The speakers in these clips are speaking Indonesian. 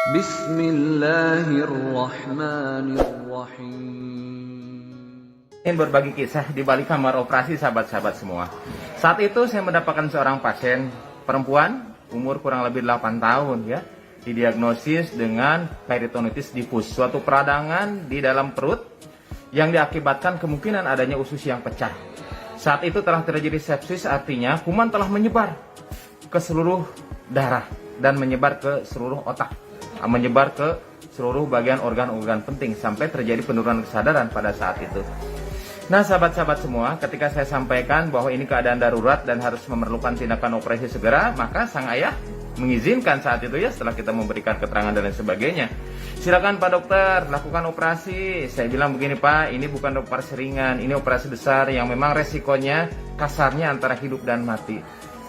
Bismillahirrahmanirrahim. Ingin berbagi kisah di balik kamar operasi sahabat-sahabat semua. Saat itu saya mendapatkan seorang pasien perempuan umur kurang lebih 8 tahun ya. Didiagnosis dengan peritonitis difus, suatu peradangan di dalam perut yang diakibatkan kemungkinan adanya usus yang pecah. Saat itu telah terjadi sepsis, artinya kuman telah menyebar ke seluruh darah dan menyebar ke seluruh otak, menyebar ke seluruh bagian organ-organ penting sampai terjadi penurunan kesadaran pada saat itu. Nah sahabat-sahabat semua, ketika saya sampaikan bahwa ini keadaan darurat dan harus memerlukan tindakan operasi segera, maka sang ayah mengizinkan saat itu ya, setelah kita memberikan keterangan dan lain sebagainya. Silakan Pak Dokter, lakukan operasi. Saya bilang begini Pak, ini bukan operasi ringan, ini operasi besar yang memang resikonya kasarnya antara hidup dan mati.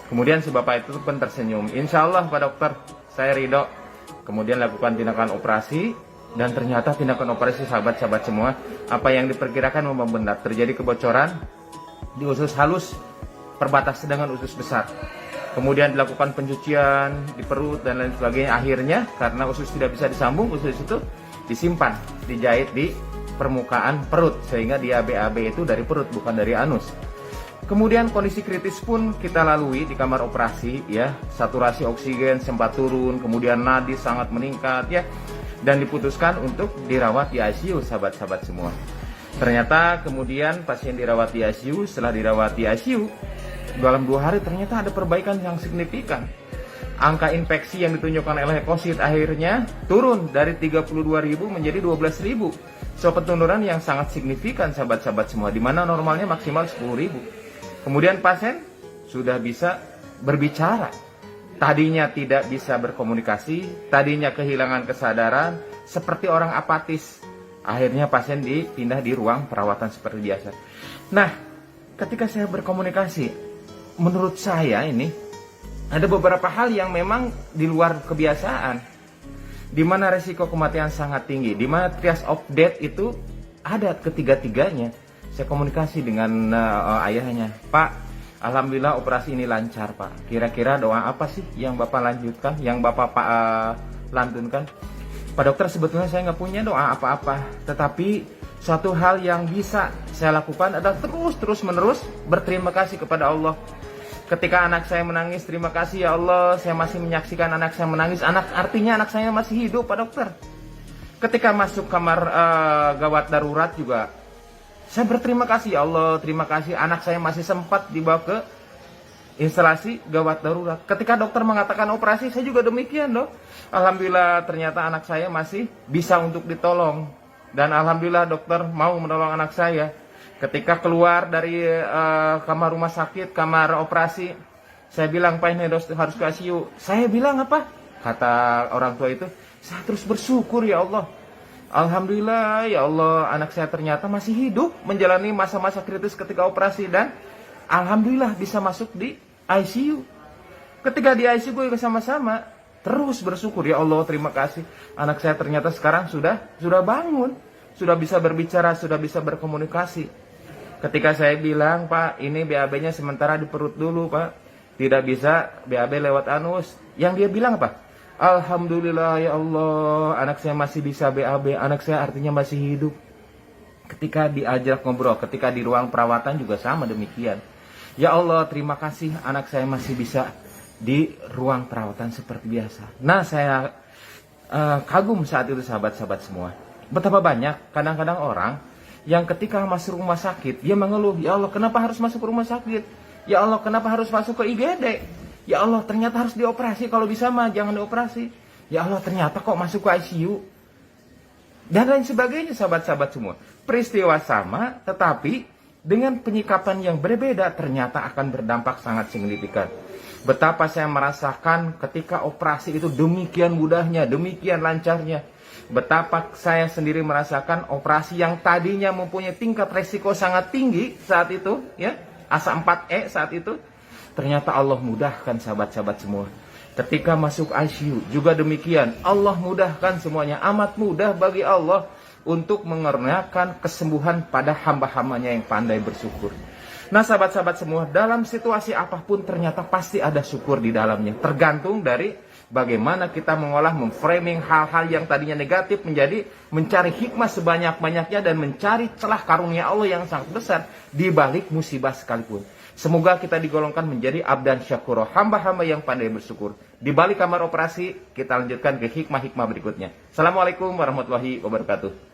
Kemudian si bapak itu pun tersenyum. Insya Allah Pak Dokter, saya ridho. Kemudian lakukan tindakan operasi, dan ternyata tindakan operasi sahabat-sahabat semua, apa yang diperkirakan memang benar, terjadi kebocoran di usus halus perbatas dengan usus besar. Kemudian dilakukan pencucian di perut dan lain sebagainya. Akhirnya karena usus tidak bisa disambung, usus itu disimpan, dijahit di permukaan perut, sehingga dia BAB itu dari perut bukan dari anus. Kemudian kondisi kritis pun kita lalui di kamar operasi ya, saturasi oksigen sempat turun, kemudian nadi sangat meningkat ya, dan diputuskan untuk dirawat di ICU sahabat-sahabat semua. Ternyata kemudian pasien dirawat di ICU, setelah dirawat di ICU dalam 2 hari ternyata ada perbaikan yang signifikan. Angka infeksi yang ditunjukkan oleh leukosit akhirnya turun dari 32.000 menjadi 12.000. So penurunan yang sangat signifikan sahabat-sahabat semua, di mana normalnya maksimal 10.000. Kemudian pasien sudah bisa berbicara. Tadinya tidak bisa berkomunikasi, tadinya kehilangan kesadaran, seperti orang apatis. Akhirnya pasien dipindah di ruang perawatan seperti biasa. Nah, ketika saya berkomunikasi, menurut saya ini ada beberapa hal yang memang di luar kebiasaan, di mana resiko kematian sangat tinggi, di mana triage of death itu ada ketiga-tiganya. Saya komunikasi dengan ayahnya, Pak, alhamdulillah operasi ini lancar Pak. Kira-kira doa apa sih yang Bapak lanjutkan, yang Bapak lantunkan? Pak Dokter, sebetulnya saya nggak punya doa apa-apa, tetapi suatu hal yang bisa saya lakukan adalah terus menerus berterima kasih kepada Allah. Ketika anak saya menangis, terima kasih ya Allah, saya masih menyaksikan anak saya menangis. Artinya anak saya masih hidup Pak Dokter. Ketika masuk kamar gawat darurat juga, saya berterima kasih ya Allah, terima kasih anak saya masih sempat dibawa ke instalasi gawat darurat. Ketika dokter mengatakan operasi, saya juga demikian loh. Alhamdulillah ternyata anak saya masih bisa untuk ditolong. Dan alhamdulillah dokter mau menolong anak saya. Ketika keluar dari kamar rumah sakit, kamar operasi, saya bilang, Pak ini harus ke ICU. Saya bilang apa? Kata orang tua itu, saya terus bersyukur ya Allah. Alhamdulillah ya Allah, anak saya ternyata masih hidup menjalani masa-masa kritis ketika operasi, dan alhamdulillah bisa masuk di ICU. Ketika di ICU gue sama-sama terus bersyukur ya Allah, terima kasih. Anak saya ternyata sekarang sudah bangun, sudah bisa berbicara, sudah bisa berkomunikasi. Ketika saya bilang, Pak, ini BAB-nya sementara di perut dulu, Pak. Tidak bisa BAB lewat anus. Yang dia bilang apa? Alhamdulillah ya Allah, anak saya masih bisa BAB, anak saya artinya masih hidup. Ketika diajak ngobrol, ketika di ruang perawatan juga sama demikian. Ya Allah, terima kasih anak saya masih bisa di ruang perawatan seperti biasa. Nah, saya kagum saat itu sahabat-sahabat semua. Betapa banyak kadang-kadang orang yang ketika masuk rumah sakit, dia mengeluh, ya Allah kenapa harus masuk ke rumah sakit? Ya Allah kenapa harus masuk ke IGD? Ya Allah ternyata harus dioperasi, kalau bisa mah jangan dioperasi. Ya Allah ternyata kok masuk ke ICU? Dan lain sebagainya sahabat-sahabat semua. Peristiwa sama, tetapi dengan penyikapan yang berbeda ternyata akan berdampak sangat signifikan. Betapa saya merasakan ketika operasi itu demikian mudahnya, demikian lancarnya. Betapa saya sendiri merasakan operasi yang tadinya mempunyai tingkat resiko sangat tinggi saat itu, ya, asa 4E saat itu, ternyata Allah mudahkan sahabat-sahabat semua. Ketika masuk ICU juga demikian, Allah mudahkan semuanya, amat mudah bagi Allah untuk mengernakan kesembuhan pada hamba-hambanya yang pandai bersyukur. Nah sahabat-sahabat semua, dalam situasi apapun ternyata pasti ada syukur di dalamnya, tergantung dari bagaimana kita mengolah, memframing hal-hal yang tadinya negatif menjadi mencari hikmah sebanyak-banyaknya dan mencari celah karunia Allah yang sangat besar di balik musibah sekalipun. Semoga kita digolongkan menjadi abdan syakuro, hamba-hamba yang pandai bersyukur. Di balik kamar operasi, kita lanjutkan ke hikmah-hikmah berikutnya. Assalamualaikum warahmatullahi wabarakatuh.